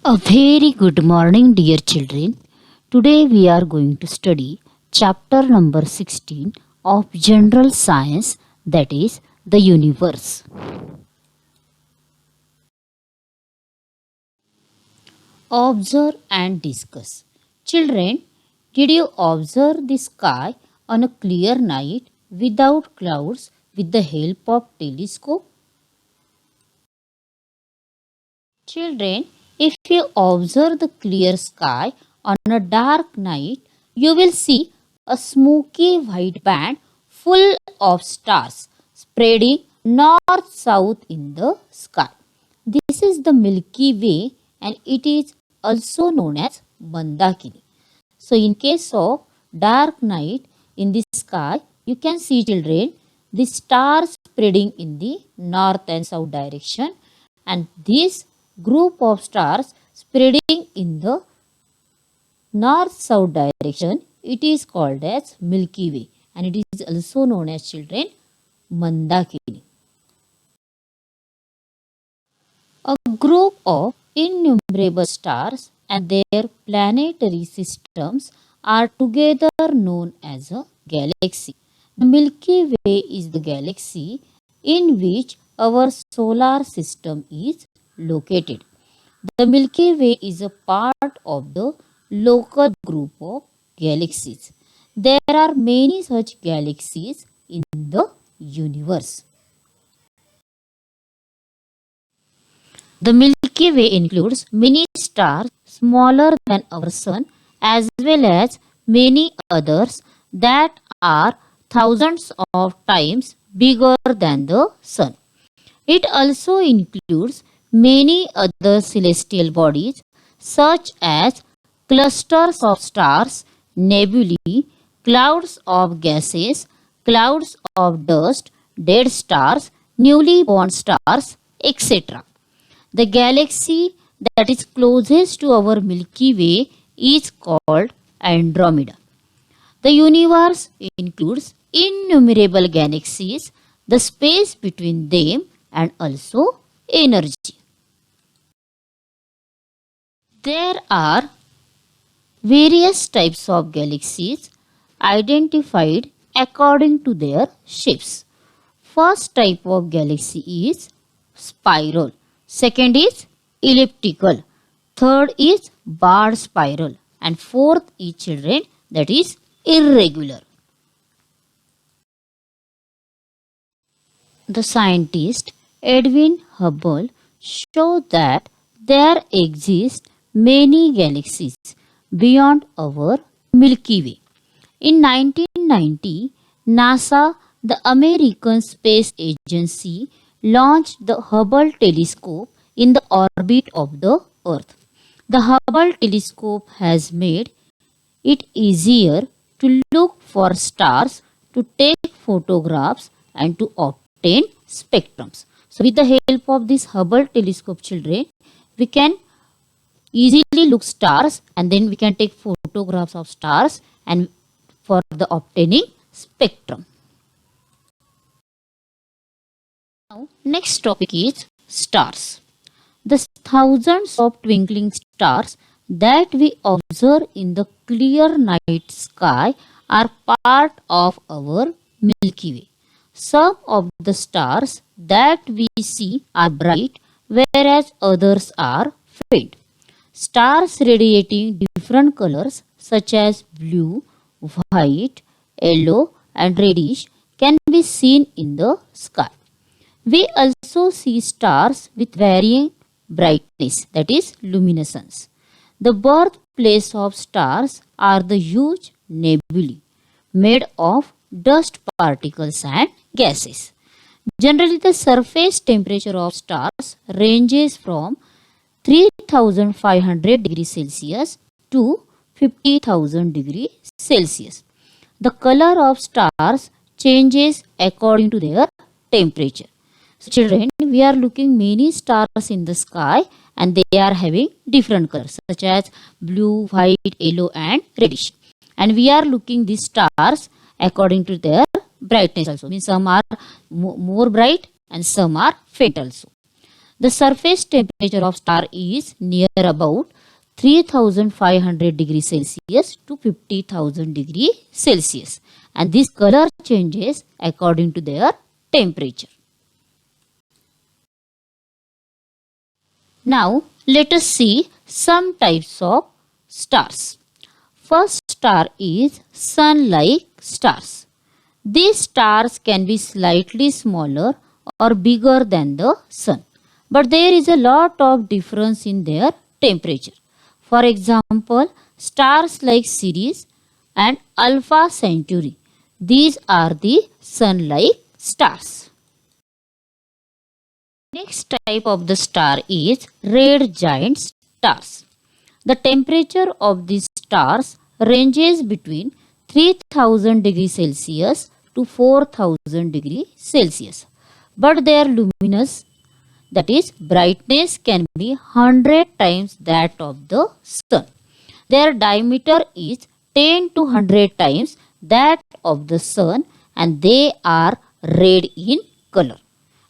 A very good morning, dear children. Today we are going to study chapter number 16 of General Science, that is, the universe. Observe and discuss. Children, did you observe the sky on a clear night without clouds with the help of telescope? Children, if you observe the clear sky on a dark night, you will see a smoky white band full of stars spreading north south in the sky. This is the Milky Way and it is also known as Mandakini. So, in case of dark night in the sky, you can see, children, the stars spreading in the north and south direction, and this group of stars spreading in the north-south direction, it is called as Milky Way, and it is also known as, children, Mandakini. A group of innumerable stars and their planetary systems are together known as a galaxy. The Milky Way is the galaxy in which our solar system is located. The Milky Way is a part of the local group of galaxies. There are many such galaxies in the universe. The Milky Way includes many stars smaller than our sun as well as many others that are thousands of times bigger than the sun. It also includes many other celestial bodies such as clusters of stars, nebulae, clouds of gases, clouds of dust, dead stars, newly born stars, etc. The galaxy that is closest to our Milky Way is called Andromeda. The universe includes innumerable galaxies, the space between them, and also energy. There are various types of galaxies identified according to their shapes. First type of galaxy is spiral. Second is elliptical. Third is barred spiral. And fourth is, children, that is irregular. The scientist Edwin Hubble showed that there exist many galaxies beyond our Milky Way. In 1990, NASA, the American Space Agency, launched the Hubble telescope in the orbit of the Earth. The Hubble telescope has made it easier to look for stars, to take photographs, and to obtain spectrums. So, with the help of this Hubble telescope, children, we can easily look stars and then we can take photographs of stars and for the obtaining spectrum. Now, next topic is stars. The thousands of twinkling stars that we observe in the clear night sky are part of our Milky Way. Some of the stars that we see are bright, whereas others are faint. Stars radiating different colors such as blue, white, yellow, and reddish can be seen in the sky. We also see stars with varying brightness, that is luminescence. The birthplace of stars are the huge nebulae made of dust particles and gases. Generally, the surface temperature of stars ranges from 3500 degrees Celsius to 50,000 degrees Celsius. The color of stars changes according to their temperature. So, children, we are looking many stars in the sky and they are having different colors such as blue, white, yellow, and reddish. And we are looking these stars according to their brightness also. Means some are more bright and some are faint also. The surface temperature of star is near about 3500 degrees Celsius to 50,000 degrees Celsius, and this color changes according to their temperature. Now let us see some types of stars. First star is sun-like stars. These stars can be slightly smaller or bigger than the sun, but there is a lot of difference in their temperature. For example, stars like Sirius and Alpha Centauri. These are the sun-like stars. Next type of the star is red giant stars. The temperature of these stars ranges between 3000 degrees Celsius to 4000 degrees Celsius, but their luminous, that is brightness, can be 100 times that of the sun. Their diameter is 10 to 100 times that of the sun, and they are red in color,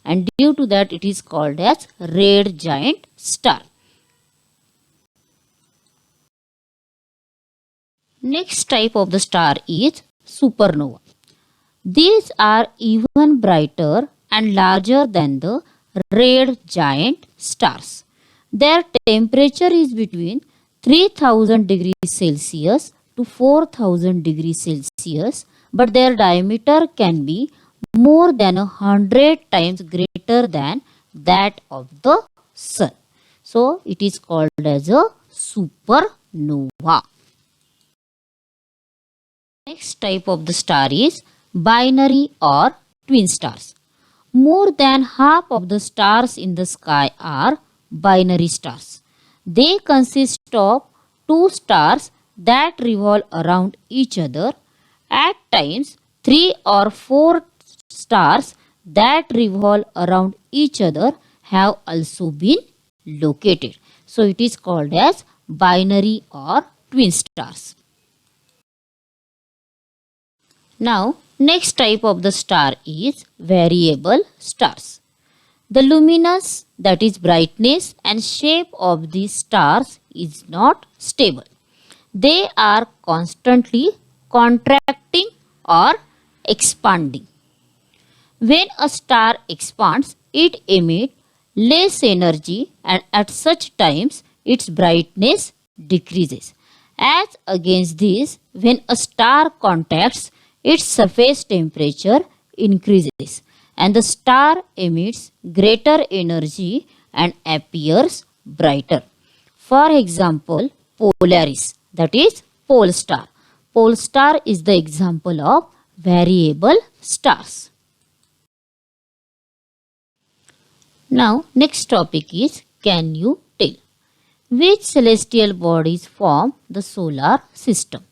and due to that it is called as red giant star. Next type of the star is supernova. These are even brighter and larger than the red giant stars. Their temperature is between 3000 degrees Celsius to 4000 degrees Celsius, but their diameter can be more than 100 times greater than that of the sun. So it is called as a supernova. Next type of the star is binary or twin stars. More than half of the stars in the sky are binary stars. They consist of two stars that revolve around each other. At times, 3 or 4 stars that revolve around each other have also been located. So it is called as binary or twin stars. Now, next type of the star is variable stars. The luminous, that is brightness and shape of these stars is not stable. They are constantly contracting or expanding. When a star expands, it emits less energy, and at such times its brightness decreases. As against this, when a star contracts, its surface temperature increases and the star emits greater energy and appears brighter. For example, Polaris, that is pole star. Pole star is the example of variable stars. Now, next topic is, can you tell which celestial bodies form the solar system?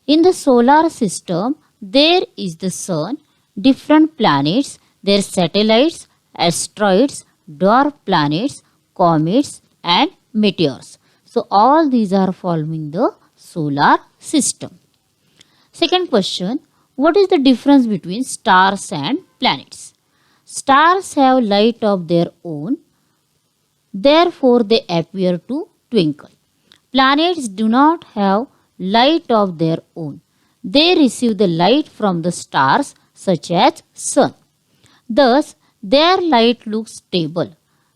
In the solar system, there is the sun, different planets, their satellites, asteroids, dwarf planets, comets and meteors. So all these are forming the solar system. Second question, what is the difference between stars and planets? Stars have light of their own, therefore they appear to twinkle. Planets do not have light of their own. They receive the light from the stars such as sun. Thus, their light looks stable.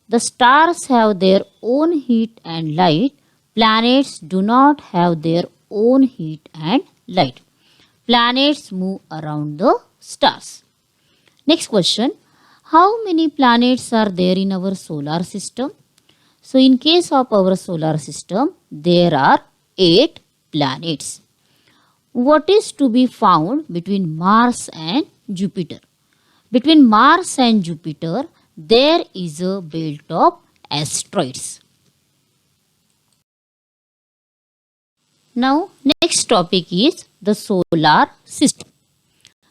The stars have their own heat and light. Planets do not have their own heat and light. Planets move around the stars. Next question, how many planets are there in our solar system? So in case of our solar system, there are 8 planets. What is to be found between Mars and Jupiter? Between Mars and Jupiter, there is a belt of asteroids. Now, next topic is the solar system.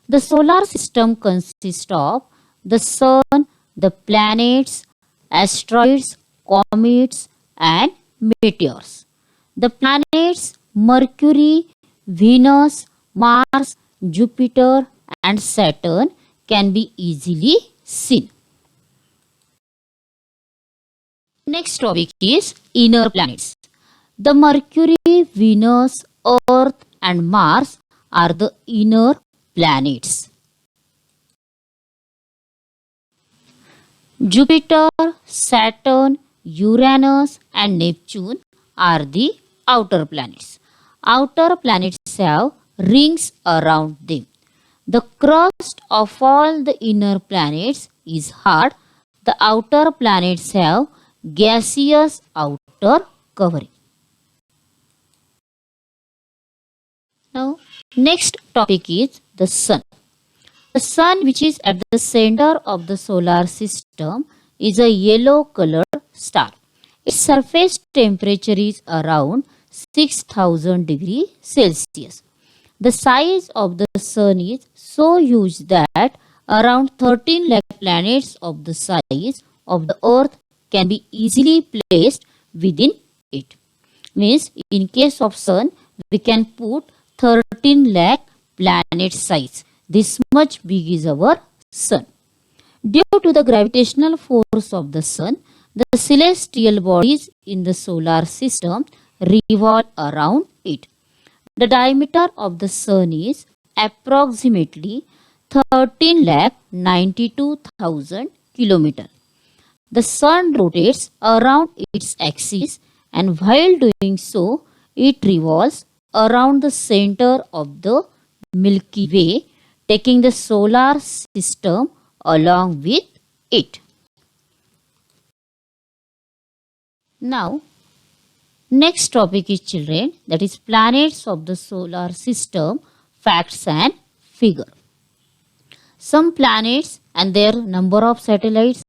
The solar system consists of the sun, the planets, asteroids, comets and meteors. The planets Mercury, Venus, Mars, Jupiter and Saturn can be easily seen. Next topic is inner planets. The Mercury, Venus, Earth and Mars are the inner planets. Jupiter, Saturn, Uranus and Neptune are the outer planets. Outer planets have rings around them. The crust of all the inner planets is hard. The outer planets have gaseous outer covering. Now, next topic is the Sun. The Sun, which is at the center of the solar system, is a yellow colored star. Its surface temperature is around 6000 degrees Celsius. The size of the Sun is so huge that around 13 lakh planets of the size of the Earth can be easily placed within it. Means in case of Sun, we can put 13 lakh planet size. This much big is our Sun. Due to the gravitational force of the Sun, the celestial bodies in the solar system revolve around it. The diameter of the Sun is approximately 13 lakh 92,000 kilometers. The Sun rotates around its axis, and while doing so, it revolves around the center of the Milky Way, taking the solar system along with it. Now, next topic is children, that is planets of the solar system, facts and figure. Some planets and their number of satellites,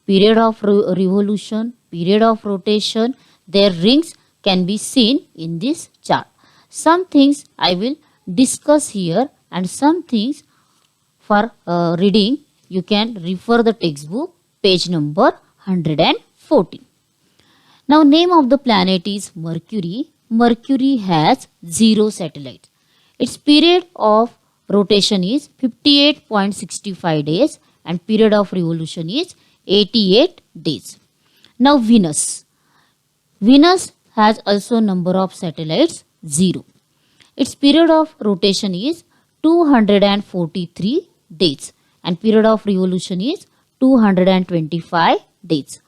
period of revolution, period of rotation, their rings can be seen in this chart. Some things I will discuss here and some things for reading you can refer the textbook page number 114. Now name of the planet is Mercury. Mercury has 0 satellites. Its period of rotation is 58.65 days and period of revolution is 88 days. Now Venus. Venus has also number of satellites 0. Its period of rotation is 243 days and period of revolution is 225 days.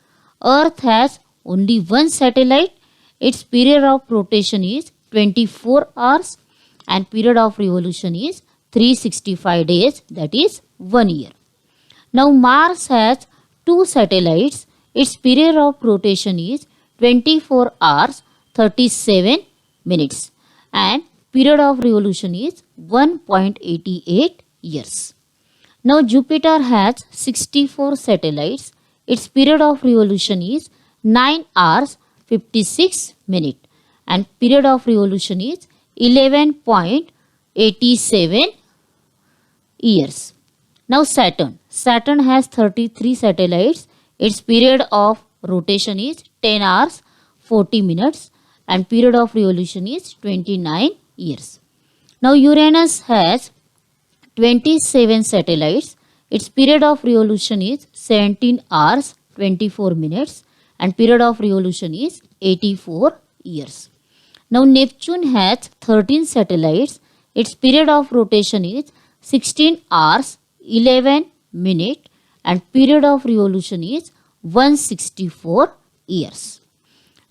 Earth has only one satellite. Its period of rotation is 24 hours and period of revolution is 365 days, that is 1 year. Now Mars has 2 satellites. Its period of rotation is 24 hours 37 minutes and period of revolution is 1.88 years. Now Jupiter has 64 satellites. Its period of revolution is 9 hours 56 minutes and period of revolution is 11.87 years. Now Saturn. Saturn has 33 satellites. Its period of rotation is 10 hours 40 minutes and period of revolution is 29 years. Now Uranus has 27 satellites. Its period of revolution is 17 hours 24 minutes and period of revolution is 84 years. Now Neptune has 13 satellites. Its period of rotation is 16 hours 11 minutes and period of revolution is 164 years.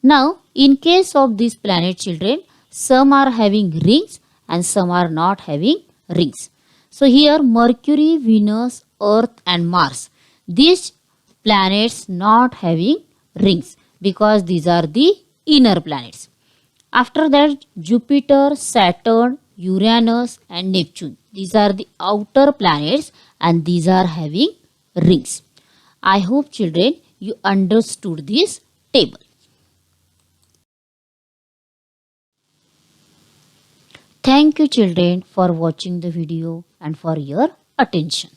Now in case of these planet children, some are having rings and some are not having rings. So here Mercury, Venus, Earth and Mars, these planets not having rings because these are the inner planets. After that Jupiter, Saturn, Uranus and Neptune, these are the outer planets and these are having rings. I hope children you understood this table. Thank you children for watching the video and for your attention.